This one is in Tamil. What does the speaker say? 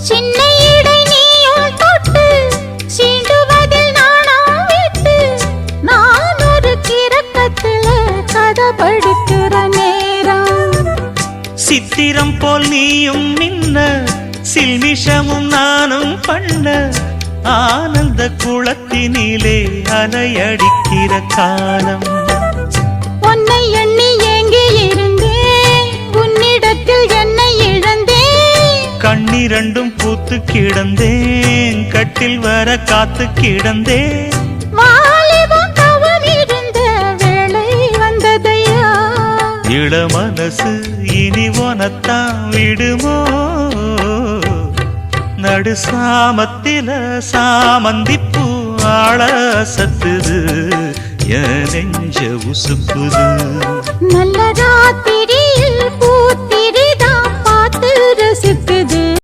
சின்ன இடை நீயும் தொட்டு சீண்டுவதில் நாணம் விட்டு நான் ஒரு கிறக்கத்துல கதை படிக்கிற நேரம். சித்திரம் போல் நீயும் நின்ன சில்மிஷமும் நானும் பண்ண ஆனந்த குளத்தினிலே அலையடிக்கிற காலம். உன்னை எண்ணி ஏங்கி இருந்தேன் உன்னிடத்தில் என்னை இழந்தேன். கண்ணிரண்டும் பூத்து கிடந்தேன் கட்டில் வர காத்து கிடந்தேன். வாலிபம் தவம் இருந்த வேளை வந்ததையா. இள மனசு இனி உனத்தான் விடுமோ நடு சாமத்தில சாமந்திப்பூ ஆள சத்துது என் நெஞ்ச உசுப்புது. நல்ல ராத்திரியில்